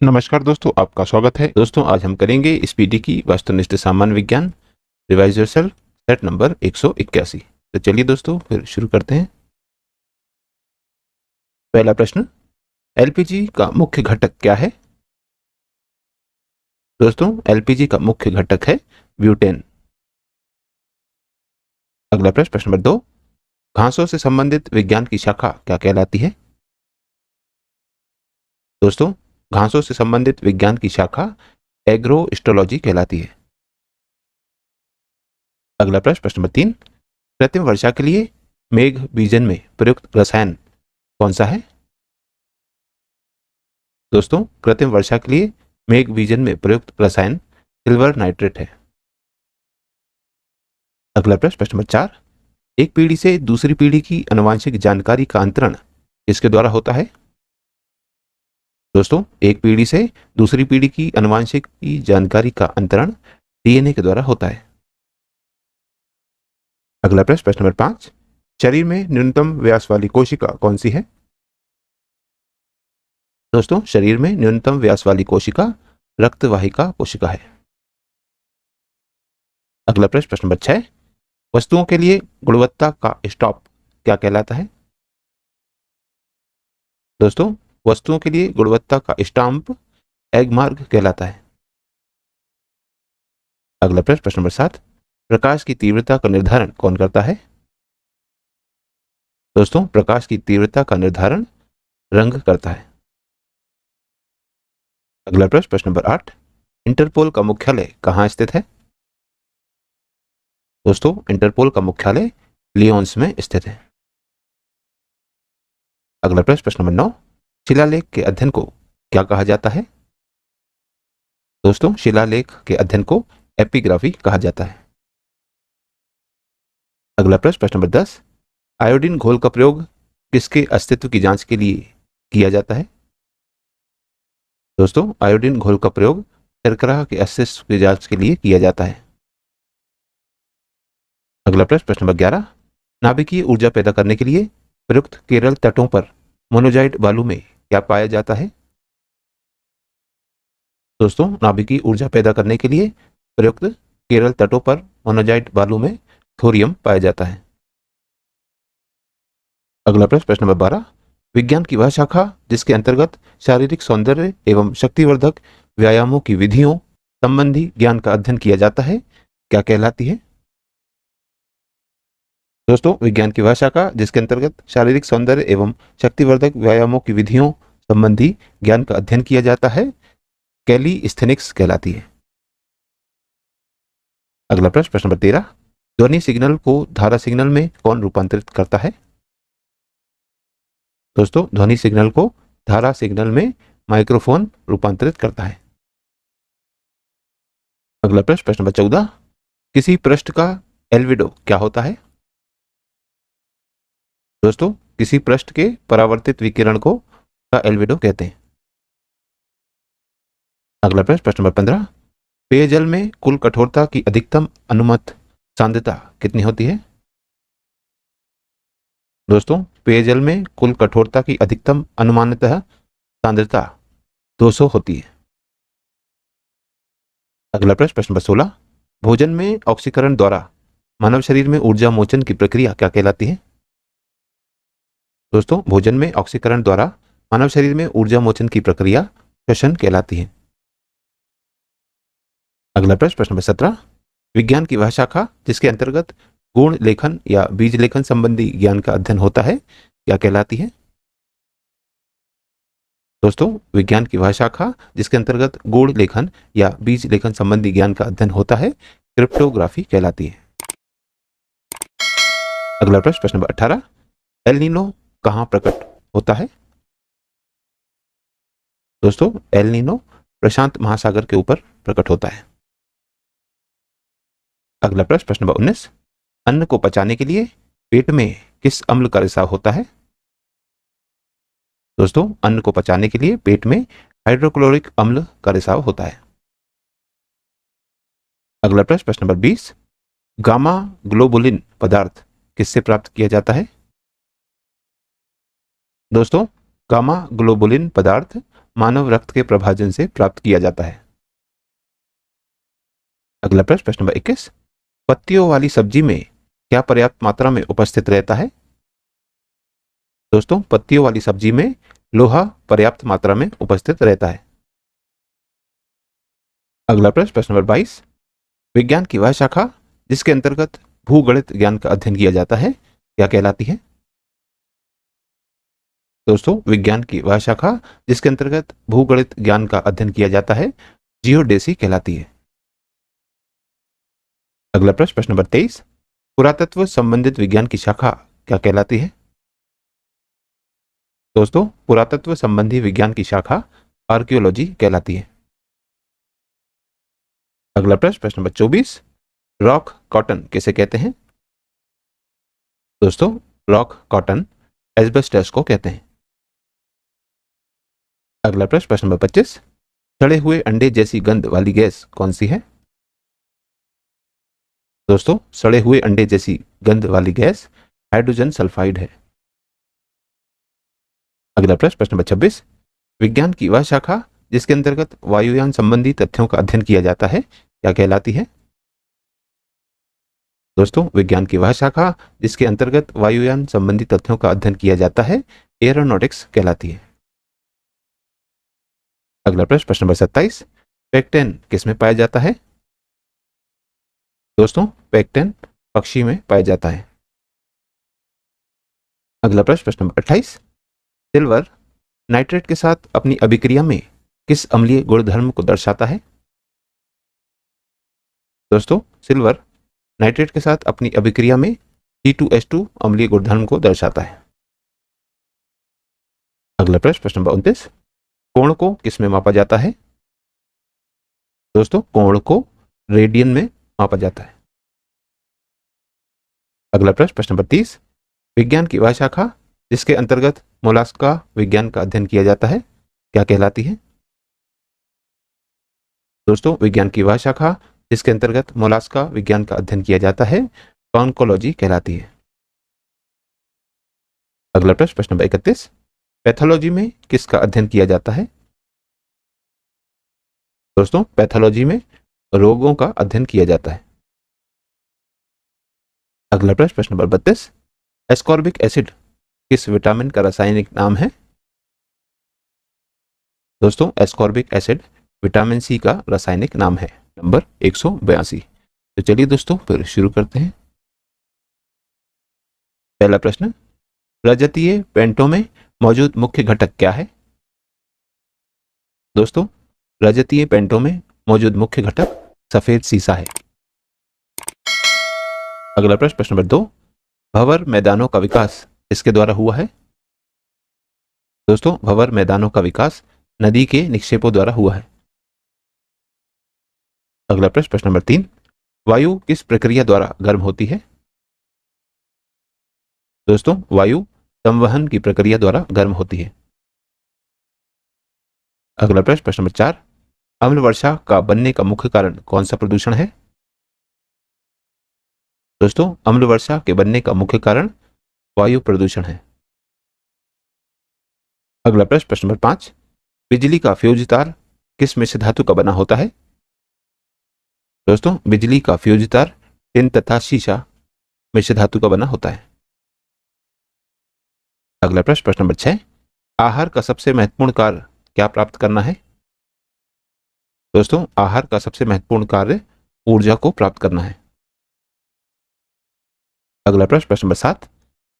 नमस्कार दोस्तों, आपका स्वागत है। दोस्तों, आज हम करेंगे स्पीडी की वस्तुनिष्ठ सामान्य विज्ञान रिवाइज योरसेल्फ सेट नंबर 181। तो चलिए दोस्तों फिर शुरू करते हैं। पहला प्रश्न, एलपीजी का मुख्य घटक क्या है? दोस्तों, एलपीजी का मुख्य घटक है ब्यूटेन। अगला प्रश्न, प्रश्न नंबर 2, घासों से संबंधित विज्ञान की शाखा क्या कहलाती है? दोस्तों, घासों से संबंधित विज्ञान की शाखा एग्रोस्टोलॉजी कहलाती है। अगला प्रश्न, प्रश्न नंबर 3, कृत्रिम वर्षा के लिए मेघ बीजन में प्रयुक्त रसायन कौन सा है? दोस्तों, कृत्रिम वर्षा के लिए मेघ बीजन में प्रयुक्त रसायन सिल्वर नाइट्रेट है। अगला प्रश्न, प्रश्न नंबर 4, एक पीढ़ी से दूसरी पीढ़ी की आनुवंशिक जानकारी का अंतरण किसके द्वारा होता है? दोस्तों, एक पीढ़ी से दूसरी पीढ़ी की आनुवंशिक की जानकारी का अंतरण डीएनए के द्वारा होता है। अगला प्रश्न, प्रश्न नंबर 5, शरीर में न्यूनतम व्यास वाली कोशिका कौन सी है? दोस्तों, शरीर में न्यूनतम व्यास वाली कोशिका रक्तवाहिका कोशिका है। अगला प्रश्न, प्रश्न नंबर 6, वस्तुओं के लिए गुणवत्ता का स्टॉप क्या कहलाता है? दोस्तों, वस्तुओं के लिए गुणवत्ता का स्टाम्प एगमार्क कहलाता है। अगला प्रश्न, प्रश्न नंबर 7, प्रकाश की तीव्रता का निर्धारण कौन करता है? दोस्तों, प्रकाश की तीव्रता का निर्धारण रंग करता है। अगला प्रश्न, प्रश्न नंबर 8, इंटरपोल का मुख्यालय कहाँ स्थित है? दोस्तों, इंटरपोल का मुख्यालय लियोन्स में स्थित है। अगला प्रश्न, प्रश्न नंबर 9, शिलालेख के अध्ययन को क्या कहा जाता है? दोस्तों, शिलालेख के अध्ययन को एपिग्राफी कहा जाता है। अगला प्रश्न, प्रश्न नंबर 10, आयोडीन घोल का प्रयोग किसके अस्तित्व की जांच के लिए किया जाता है? दोस्तों, आयोडीन घोल का प्रयोग शर्करा के अस्तित्व की जांच के लिए किया जाता है। अगला प्रश्न, प्रश्न नंबर 11, नाभिकीय ऊर्जा पैदा करने के लिए प्रयुक्त केरल तटों पर मोनोजाइट बालू में क्या पाया जाता है? दोस्तों, नाभिकीय ऊर्जा पैदा करने के लिए प्रयुक्त केरल तटों पर मोनोजाइट बालू में थोरियम पाया जाता है। अगला प्रश्न, प्रश्न नंबर 12, विज्ञान की वह शाखा जिसके अंतर्गत शारीरिक सौंदर्य एवं शक्तिवर्धक व्यायामों की विधियों संबंधी ज्ञान का अध्ययन किया जाता है, क्या कहलाती है? दोस्तों, विज्ञान की वह शाखा जिसके अंतर्गत शारीरिक सौंदर्य एवं शक्तिवर्धक व्यायामों की विधियों संबंधी ज्ञान का अध्ययन किया जाता है, कैलीस्थेनिक्स कहलाती है। अगला प्रश्न, प्रश्न नंबर 13, ध्वनि सिग्नल को धारा सिग्नल में कौन रूपांतरित करता है? दोस्तों, ध्वनि सिग्नल को धारा सिग्नल में माइक्रोफोन रूपांतरित करता है। अगला प्रश्न, प्रश्न नंबर 14, किसी पृष्ठ का एल्विडो क्या होता है? दोस्तों, किसी पृष्ठ के परावर्तित विकिरण को का एल्विडो कहते हैं। अगला प्रश्न, प्रश्न नंबर 15, पेयजल में कुल कठोरता की अधिकतम अनुमत सांद्रता कितनी होती है? दोस्तों, पेयजल में कुल कठोरता की अधिकतम अनुमानतः सांद्रता 200 होती है। अगला प्रश्न, प्रश्न नंबर 16, भोजन में ऑक्सीकरण द्वारा मानव शरीर में ऊर्जा मोचन की प्रक्रिया क्या कहलाती है? दोस्तों, भोजन में ऑक्सीकरण द्वारा मानव शरीर में ऊर्जा मोचन की प्रक्रिया श्वसन कहलाती है। अगला प्रश्न, प्रश्न नंबर 17, विज्ञान की वह शाखा जिसके अंतर्गत गुण लेखन या बीज लेखन संबंधी ज्ञान का अध्ययन होता है, क्या कहलाती है? दोस्तों, विज्ञान की वह शाखा जिसके अंतर्गत गुण लेखन या बीज लेखन संबंधी ज्ञान का अध्ययन होता है, क्रिप्टोग्राफी कहलाती है। अगला प्रश्न, प्रश्न नंबर 18, एल नीनो कहाँ प्रकट होता है? दोस्तों, एल नीनो प्रशांत महासागर के ऊपर प्रकट होता है। अगला प्रश्न, प्रश्न नंबर 19, अन्न को पचाने के लिए पेट में किस अम्ल का रिसाव होता है? दोस्तों, अन्न को पचाने के लिए पेट में हाइड्रोक्लोरिक अम्ल का रिसाव होता है। अगला प्रश्न, प्रश्न नंबर 20, गामा ग्लोबुलिन पदार्थ किससे प्राप्त किया जाता है? दोस्तों, गामा ग्लोबुलिन पदार्थ मानव रक्त के प्रभाजन से प्राप्त किया जाता है? अगला प्रश्न, प्रश्न नंबर 21, पत्तियों वाली सब्जी में क्या पर्याप्त मात्रा में उपस्थित रहता है? दोस्तों, पत्तियों वाली सब्जी में लोहा पर्याप्त मात्रा में उपस्थित रहता है। अगला प्रश्न, प्रश्न नंबर 22, विज्ञान की वह शाखा जिसके अंतर्गत भूगणित ज्ञान का अध्ययन किया जाता है क्या कहलाती है? दोस्तों, विज्ञान की वह शाखा जिसके अंतर्गत भूगणित ज्ञान का अध्ययन किया जाता है जियोडेसी कहलाती है। अगला प्रश्न, प्रश्न नंबर 23, पुरातत्व संबंधित विज्ञान की शाखा क्या कहलाती है? दोस्तों, पुरातत्व संबंधी विज्ञान की शाखा आर्कियोलॉजी कहलाती है। अगला प्रश्न, प्रश्न नंबर 24, रॉक कॉटन किसे कहते हैं? दोस्तों, रॉक कॉटन एस्बेस्टस को कहते हैं। अगला प्रश्न, प्रश्न नंबर 25, सड़े हुए अंडे जैसी गंध वाली गैस कौन सी है? दोस्तों, सड़े हुए अंडे जैसी गंध वाली गैस हाइड्रोजन सल्फाइड है। अगला प्रश्न, प्रश्न नंबर 26, विज्ञान की वह शाखा जिसके अंतर्गत वायुयान संबंधी तथ्यों का अध्ययन किया जाता है क्या कहलाती है? दोस्तों, विज्ञान की वह शाखा जिसके अंतर्गत वायुयान संबंधी तथ्यों का अध्ययन किया जाता है एरोनॉटिक्स कहलाती है। अगला प्रश्न, प्रश्न नंबर 27, पेक्टेन किसमें पाया जाता है? दोस्तों, पेक्टेन पक्षी में पाया जाता है। अगला प्रश्न, प्रश्न नंबर 28, सिल्वर नाइट्रेट के साथ अपनी अभिक्रिया में किस अम्लीय गुणधर्म को दर्शाता है? दोस्तों, सिल्वर नाइट्रेट के साथ अपनी अभिक्रिया में C2H2 अम्लीय गुणधर्म को दर्शाता है। अगला प्रश्न, प्रश्न नंबर 29, कोण को किसमें मापा जाता है? दोस्तों, कोण को रेडियन में मापा जाता है। अगला प्रश्न, प्रश्न नंबर 30, विज्ञान की वह शाखा जिसके अंतर्गत मोलास्का विज्ञान का अध्ययन किया जाता है क्या कहलाती है? दोस्तों, विज्ञान की वह शाखा जिसके अंतर्गत मोलास्का विज्ञान का अध्ययन किया जाता है कॉन्कोलॉजी कहलाती है। अगला प्रश्न, प्रश्न नंबर 31, पैथोलॉजी में किसका अध्ययन किया जाता है? दोस्तों, पैथोलॉजी में रोगों का अध्ययन किया जाता है। अगला प्रश्न, प्रश्न नंबर 32, एस्कॉर्बिक एसिड किस विटामिन का रासायनिक नाम है? दोस्तों, एस्कॉर्बिक एसिड विटामिन सी का रासायनिक नाम है। नंबर 182। तो चलिए दोस्तों फिर शुरू करते हैं। पहला प्रश्न, रजतीय पेंटों में मौजूद मुख्य घटक क्या है? दोस्तों, रजतीय पेंटों में मौजूद मुख्य घटक सफेद सीसा है। अगला प्रश्न, प्रश्न नंबर 2, भंवर मैदानों का विकास किसके द्वारा हुआ है? दोस्तों, भंवर मैदानों का विकास नदी के निक्षेपों द्वारा हुआ है। अगला प्रश्न, प्रश्न नंबर 3, वायु किस प्रक्रिया द्वारा गर्म होती है? दोस्तों, वायु संवहन की प्रक्रिया द्वारा गर्म होती है। अगला प्रश्न, प्रश्न नंबर 4, अम्ल वर्षा का बनने का मुख्य कारण कौन सा प्रदूषण है? दोस्तों, अम्ल वर्षा के बनने का मुख्य कारण वायु प्रदूषण है। अगला प्रश्न, प्रश्न नंबर 5, बिजली का फ्यूज तार किस मिश्र धातु का बना होता है? दोस्तों, बिजली का फ्यूज तार टिन तथा शीशा मिश्र धातु का बना होता है। अगला प्रश्न, प्रश्न नंबर 6, आहार का सबसे महत्वपूर्ण कार्य क्या प्राप्त करना है? दोस्तों, आहार का सबसे महत्वपूर्ण कार्य ऊर्जा को प्राप्त करना है। अगला प्रश्न, प्रश्न नंबर 7,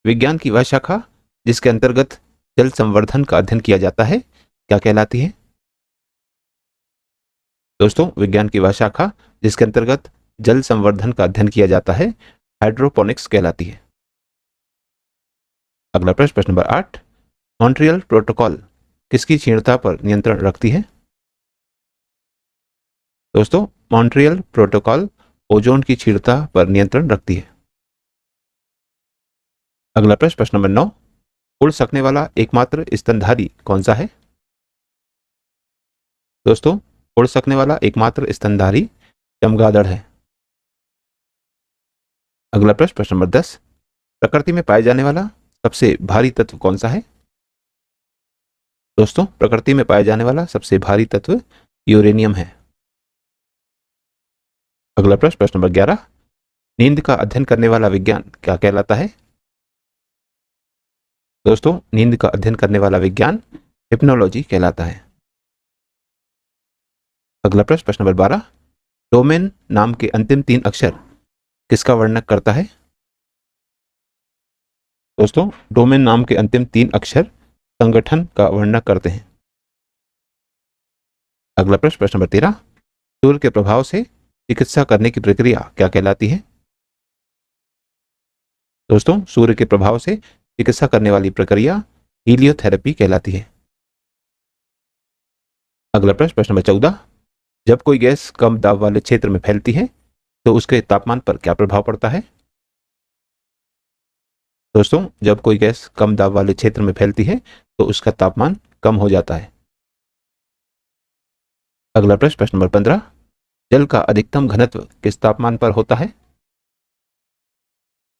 विज्ञान की वह शाखा जिसके अंतर्गत जल संवर्धन का अध्ययन किया जाता है क्या कहलाती है? दोस्तों, विज्ञान की वह शाखा जिसके अंतर्गत जल संवर्धन का अध्ययन किया जाता है हाइड्रोपोनिक्स कहलाती है। अगला प्रश्न, प्रश्न नंबर 8, मॉन्ट्रियल प्रोटोकॉल किसकी क्षीणता पर नियंत्रण रखती है? दोस्तों, मॉन्ट्रियल प्रोटोकॉल ओजोन की क्षीणता पर नियंत्रण रखती है। अगला प्रश्न, प्रश्न नंबर 9, उड़ सकने वाला एकमात्र स्तनधारी कौन सा है? दोस्तों, उड़ सकने वाला एकमात्र स्तनधारी चमगादड़ है। अगला प्रश्न, प्रश्न नंबर 10, प्रकृति में पाए जाने वाला सबसे भारी तत्व कौन सा है? दोस्तों, प्रकृति में पाया जाने वाला सबसे भारी तत्व यूरेनियम है। अगला प्रश्न, प्रश्न नंबर 11, नींद का अध्ययन करने वाला विज्ञान क्या कहलाता है? दोस्तों, नींद का अध्ययन करने वाला विज्ञान हिप्नोलॉजी कहलाता है। अगला प्रश्न, प्रश्न नंबर 12, डोमेन नाम के अंतिम 3 अक्षर किसका वर्णन करता है? दोस्तों, डोमेन नाम के अंतिम 3 अक्षर संगठन का वर्णन करते हैं। अगला प्रश्न, प्रश्न नंबर 13, सूर्य के प्रभाव से चिकित्सा करने की प्रक्रिया क्या कहलाती है? दोस्तों, सूर्य के प्रभाव से चिकित्सा करने वाली प्रक्रिया हीलियोथेरेपी कहलाती है। अगला प्रश्न, प्रश्न नंबर 14, जब कोई गैस कम दाब वाले क्षेत्र में फैलती है तो उसके तापमान पर क्या प्रभाव पड़ता है? दोस्तों, जब कोई गैस कम दाब वाले क्षेत्र में फैलती है तो उसका तापमान कम हो जाता है। अगला प्रश्न, प्रश्न नंबर 15, जल का अधिकतम घनत्व किस तापमान पर होता है?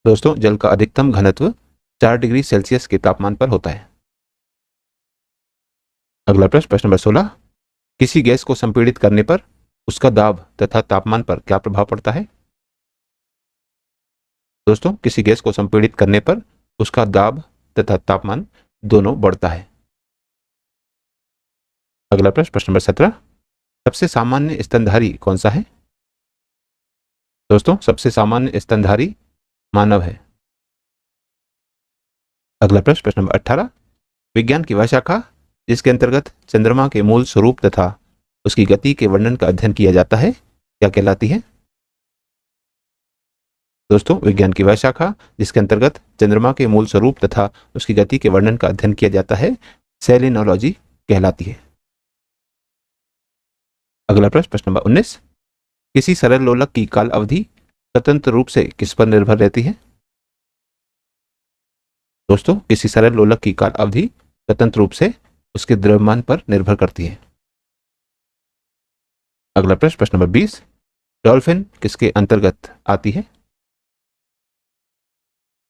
दोस्तों, जल का अधिकतम घनत्व 4 डिग्री सेल्सियस के तापमान पर होता है। अगला प्रश्न, प्रश्न नंबर 16, किसी गैस को संपीड़ित करने पर उसका दाब तथा तापमान पर क्या प्रभाव पड़ता है? दोस्तों, किसी गैस को संपीड़ित करने पर उसका दाब तथा तापमान दोनों बढ़ता है। अगला प्रश्न, प्रश्न नंबर 17, सबसे सामान्य स्तनधारी कौन सा है? दोस्तों, सबसे सामान्य स्तनधारी मानव है। अगला प्रश्न, प्रश्न नंबर 18, विज्ञान की वह शाखा जिसके अंतर्गत चंद्रमा के मूल स्वरूप तथा उसकी गति के वर्णन का अध्ययन किया जाता है क्या कहलाती है? दोस्तों, विज्ञान की वह शाखा जिसके अंतर्गत चंद्रमा के मूल स्वरूप तथा उसकी गति के वर्णन का अध्ययन किया जाता है सेलेनोलॉजी कहलाती है। अगला प्रश्न, प्रश्न नंबर 19, किसी सरल लोलक की काल अवधि स्वतंत्र रूप से किस पर निर्भर रहती है? दोस्तों, किसी सरल लोलक की काल अवधि स्वतंत्र रूप से उसके द्रव्यमान पर निर्भर करती है। अगला प्रश्न, प्रश्न नंबर 20, डॉल्फिन किसके अंतर्गत आती है?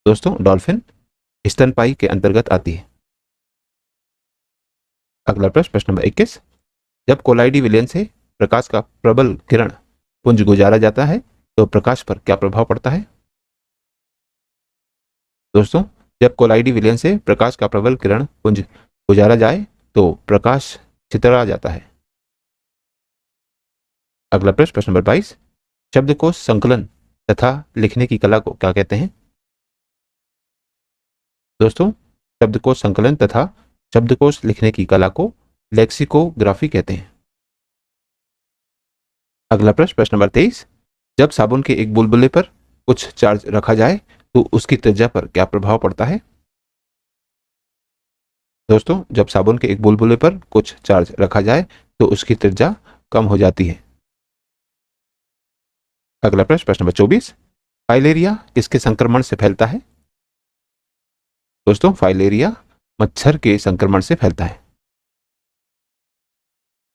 दोस्तों, डॉल्फिन स्तनपायी के अंतर्गत आती है। अगला प्रश्न, प्रश्न नंबर 21, जब कोलाइडी विलयन से प्रकाश का प्रबल किरण पुंज गुजारा जाता है तो प्रकाश पर क्या प्रभाव पड़ता है? दोस्तों, जब कोलाइडी विलयन से प्रकाश का प्रबल किरण पुंज गुजारा जाए तो प्रकाश छितरा जाता है। अगला प्रश्न, प्रश्न नंबर 22, शब्दकोश संकलन तथा लिखने की कला को क्या कहते हैं? दोस्तों, शब्दकोश संकलन तथा शब्दकोश लिखने की कला को लेक्सिकोग्राफी कहते हैं। अगला प्रश्न, प्रश्न नंबर 23, जब साबुन के एक बुलबुले पर कुछ चार्ज रखा जाए तो उसकी त्रिज्या पर क्या प्रभाव पड़ता है? दोस्तों, जब साबुन के एक बुलबुले पर कुछ चार्ज रखा जाए तो उसकी त्रिज्या कम हो जाती है। अगला प्रश्न, प्रश्न नंबर 24, फाइलेरिया किसके संक्रमण से फैलता है? दोस्तों, फाइलेरिया मच्छर के संक्रमण से फैलता है।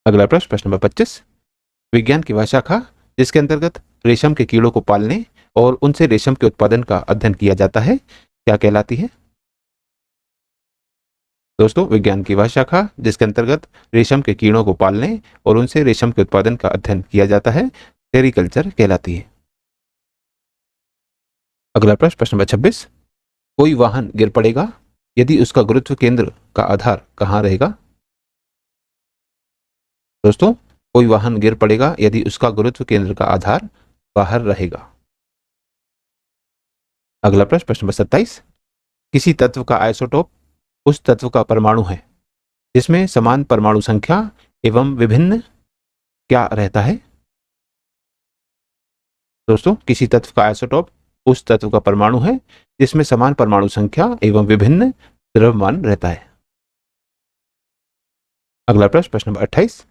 अगला प्रश्न, प्रश्न नंबर 25, विज्ञान की वह शाखा जिसके अंतर्गत रेशम के कीड़ों को पालने और उनसे रेशम के उत्पादन का अध्ययन किया जाता है क्या कहलाती है? दोस्तों, विज्ञान की वह शाखा जिसके अंतर्गत रेशम के कीड़ों को पालने और उनसे रेशम के उत्पादन का अध्ययन किया जाता है सेरीकल्चर कहलाती है। अगला प्रश्न, प्रश्न नंबर 26, कोई वाहन गिर पड़ेगा यदि उसका गुरुत्व केंद्र का आधार कहाँ रहेगा? दोस्तों, कोई वाहन गिर पड़ेगा यदि उसका गुरुत्व केंद्र का आधार बाहर रहेगा। अगला प्रश्न, प्रश्न नंबर 27, किसी तत्व का आइसोटोप उस तत्व का परमाणु है जिसमें समान परमाणु संख्या एवं विभिन्न क्या रहता है? दोस्तों, किसी तत्व का आइसोटोप उस तत्व का परमाणु है जिसमें समान परमाणु संख्या एवं विभिन्न द्रव्यमान रहता है। अगला प्रश्न, प्रश्न नंबर 28,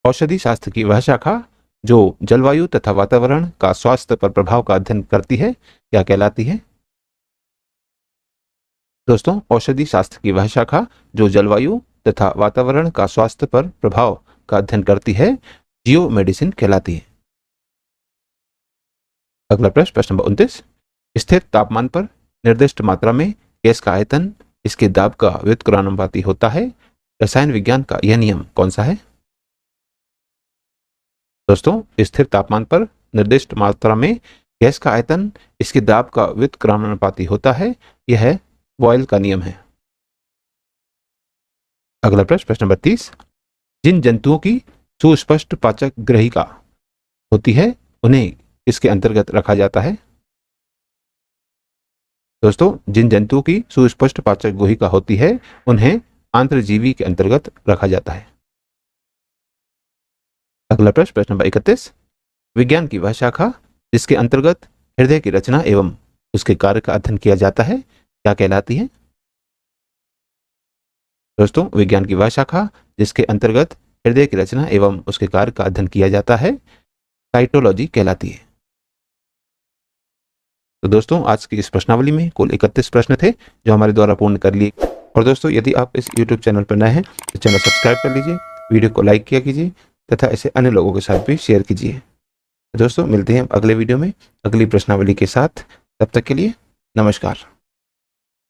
औषधि शास्त्र की वह शाखा जो जलवायु तथा वातावरण का स्वास्थ्य पर प्रभाव का अध्ययन करती है क्या कहलाती है? दोस्तों, औषधि शास्त्र की वह शाखा जो जलवायु तथा वातावरण का स्वास्थ्य पर प्रभाव का अध्ययन करती है जियो मेडिसिन कहलाती है। अगला प्रश्न, प्रश्न नंबर 29, स्थिर तापमान पर निर्दिष्ट मात्रा में गैस का आयतन इसके दाब का व्युत्क्रमानुपाती होता है रसायन विज्ञान का यह नियम कौन सा है? दोस्तों, स्थिर तापमान पर निर्दिष्ट मात्रा में गैस का आयतन इसके दाब का व्युत्क्रमानुपाती होता है। यह है बॉयल का नियम है। अगला प्रश्न, प्रश्न नंबर 30। जिन जंतुओं की सुस्पष्ट पाचक ग्रहिका होती है उन्हें किसके अंतर्गत रखा जाता है? दोस्तों, जिन जंतुओं की सुस्पष्ट पाचक गुहिका होती है उन्हें आंत्रजीवी के अंतर्गत रखा जाता है। अगला प्रश्न, प्रश्न नंबर 31। विज्ञान की वह शाखा जिसके अंतर्गत हृदय की रचना एवं उसके कार्य का अध्ययन किया जाता है क्या कहलाती है? दोस्तों, विज्ञान की वह शाखा जिसके अंतर्गत हृदय की रचना एवं उसके कार्य का अध्ययन किया जाता है साइटोलॉजी कहलाती है। तो दोस्तों, आज की इस प्रश्नावली में कुल 31 प्रश्न थे जो हमारे द्वारा पूर्ण कर लिए। और दोस्तों, यदि आप इस YouTube चैनल पर नए हैं तो चैनल सब्सक्राइब कर लीजिए, वीडियो को लाइक किया कीजिए तथा ऐसे अन्य लोगों के साथ भी शेयर कीजिए। दोस्तों, मिलते हैं अगले वीडियो में अगली प्रश्नावली के साथ। तब तक के लिए नमस्कार।